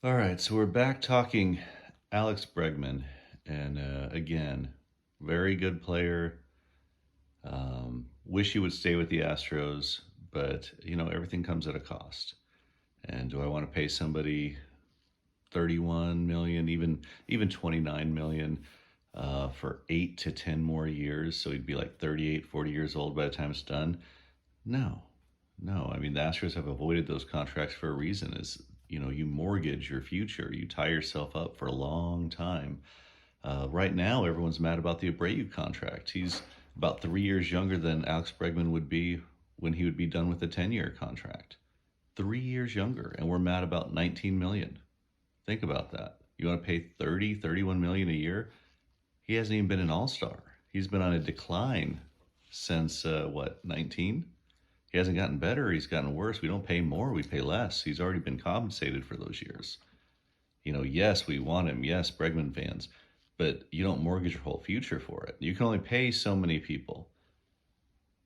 All right, so we're back talking Alex Bregman, and again, very good player. Wish he would stay with the Astros, but everything comes at a cost. And do I want to pay somebody 31 million, even 29 million, for 8 to 10 more years? So he'd be like 38, 40 years old by the time it's done. No, no. I mean, the Astros have avoided those contracts for a reason. Is you mortgage your future, you tie yourself up for a long time. Right now, everyone's mad about the Abreu contract. He's about 3 years younger than Alex Bregman would be when he would be done with a 10-year contract. 3 years younger, and we're mad about 19 million. Think about that. You want to pay 30, 31 million a year? He hasn't even been an all-star. He's been on a decline since what, 19? He hasn't gotten better, he's gotten worse. We don't pay more, we pay less. He's already been compensated for those years. Yes, we want him. Yes, Bregman fans. But you don't mortgage your whole future for it. You can only pay so many people.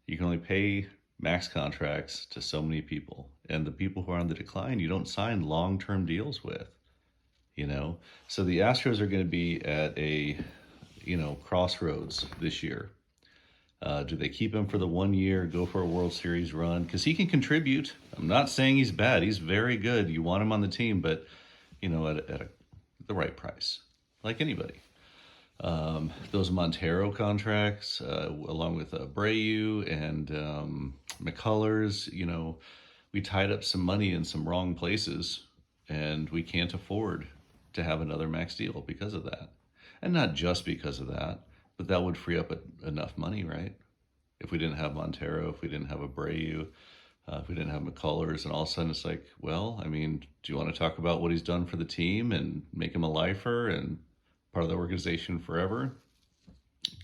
You can only pay max contracts to so many people. And the people who are on the decline, you don't sign long term deals with, you know? So the Astros are going to be at a, crossroads this year. Do they keep him for the 1 year, go for a World Series run? Because he can contribute. I'm not saying he's bad. He's very good. You want him on the team, but at the right price, like anybody. Those Montero contracts, along with Abreu and McCullers, we tied up some money in some wrong places, and we can't afford to have another max deal because of that. And not just because of that, but that would free up enough money, right? If we didn't have Montero, if we didn't have Abreu, if we didn't have McCullers, and all of a sudden it's like, well, I mean, do you want to talk about what he's done for the team and make him a lifer and part of the organization forever?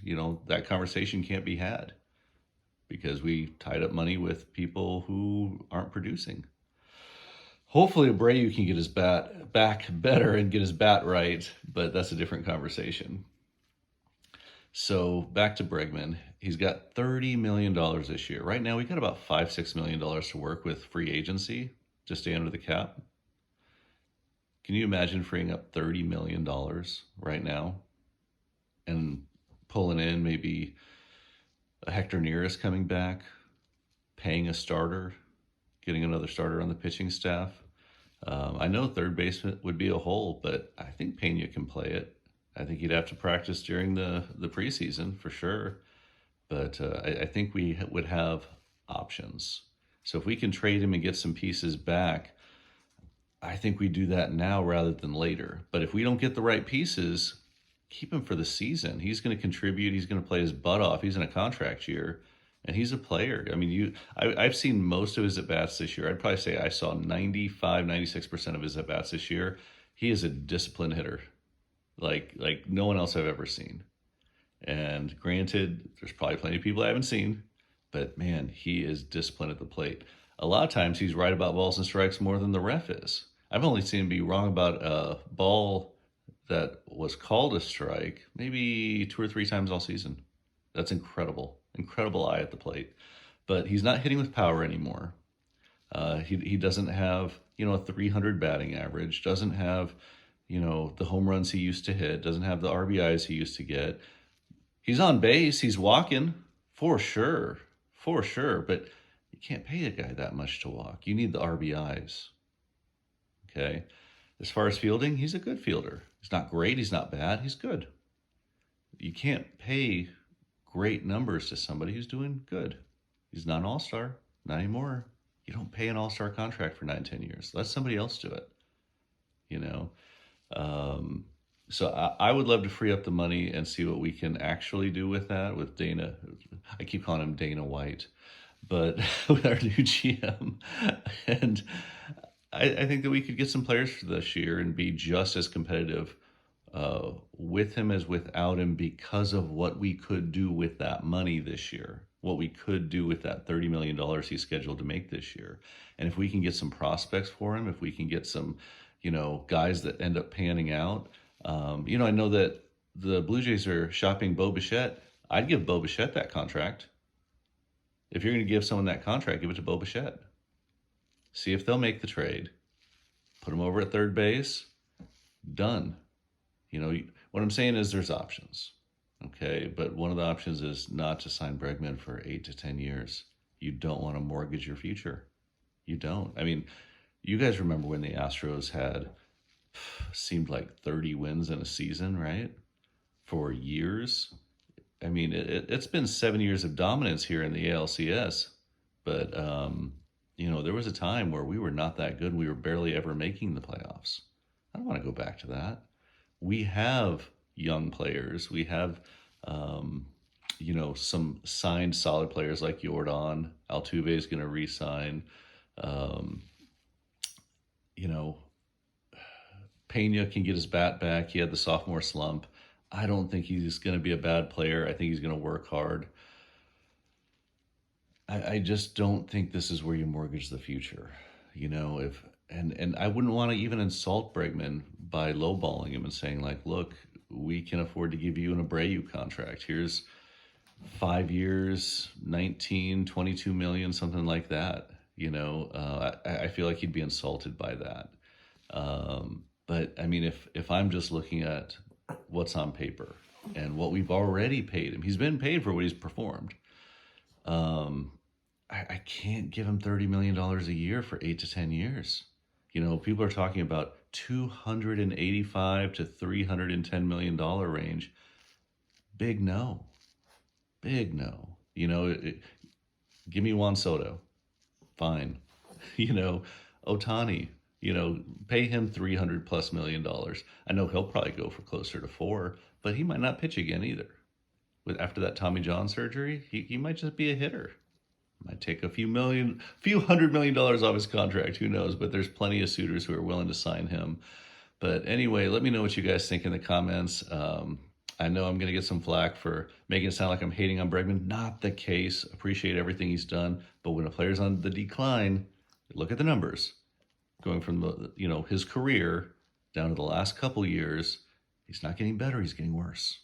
That conversation can't be had because we tied up money with people who aren't producing. Hopefully, Abreu can get his bat back better and get his bat right, but that's a different conversation. So back to Bregman. He's got $30 million this year. Right now, we got about $5-6 million to work with free agency to stay under the cap. Can you imagine freeing up $30 million right now and pulling in maybe a Hector Neris coming back, paying a starter, getting another starter on the pitching staff? I know third baseman would be a hole, but I think Pena can play it. I think he'd have to practice during the preseason for sure. But I think we would have options. So if we can trade him and get some pieces back, I think we do that now rather than later. But if we don't get the right pieces, keep him for the season. He's going to contribute. He's going to play his butt off. He's in a contract year, and he's a player. I mean, I've seen most of his at bats this year. I'd probably say I saw 95, 96% of his at bats this year. He is a disciplined hitter, like no one else I've ever seen. And granted, there's probably plenty of people I haven't seen, but man, he is disciplined at the plate. A lot of times he's right about balls and strikes more than the ref is. I've only seen him be wrong about a ball that was called a strike maybe 2 or 3 times all season. That's incredible. Incredible eye at the plate. But he's not hitting with power anymore. He doesn't have, a 300 batting average, doesn't have, the home runs he used to hit, doesn't have the RBIs he used to get. He's on base, he's walking, for sure. But you can't pay a guy that much to walk. You need the RBIs. Okay. As far as fielding, he's a good fielder. He's not great, he's not bad, he's good. You can't pay great numbers to somebody who's doing good. He's not an all-star, not anymore. You don't pay an all-star contract for 9, 10 years. Let somebody else do it. You know, so I would love to free up the money and see what we can actually do with that with Dana. I keep calling him Dana White, but with our new GM, and I think that we could get some players for this year and be just as competitive with him as without him because of what we could do with that money this year, what we could do with that $30 million he's scheduled to make this year. And if we can get some prospects for him, if we can get some, guys that end up panning out, I know that the Blue Jays are shopping Bo Bichette. I'd give Bo Bichette that contract. If you're going to give someone that contract, give it to Bo Bichette. See if they'll make the trade. put him over at third base, done. What I'm saying is there's options. Okay, but one of the options is not to sign Bregman for 8 to 10 years. You don't want to mortgage your future. You don't. I mean, you guys remember when the Astros had seemed like 30 wins in a season, right? For years. I mean, it's been 7 years of dominance here in the ALCS, but there was a time where we were not that good. We were barely ever making the playoffs. I don't want to go back to that. We have young players. We have, some signed solid players like Jordan. Altuve is going to re-sign. Um, you know, Pena can get his bat back. He had the sophomore slump. I don't think he's going to be a bad player. I think he's going to work hard. I just don't think this is where you mortgage the future. If and I wouldn't want to even insult Bregman by lowballing him and saying like, look, we can afford to give you an Abreu contract. Here's 5 years, 19, 22 million, something like that. I feel like he'd be insulted by that. But I mean, if I'm just looking at what's on paper and what we've already paid him, he's been paid for what he's performed. I can't give him $30 million a year for 8 to 10 years. People are talking about $285 to $310 million range. Big no. Big no. Give me Juan Soto. Fine. Otani, pay him $300+ million. I know he'll probably go for closer to 4, but he might not pitch again either. After that Tommy John surgery, he might just be a hitter. Might take a few $100 million off his contract. Who knows? But there's plenty of suitors who are willing to sign him. But anyway, let me know what you guys think in the comments. I know I'm going to get some flack for making it sound like I'm hating on Bregman. Not the case. Appreciate everything he's done. But when a player's on the decline, look at the numbers. Going from his career down to the last couple years, he's not getting better. He's getting worse.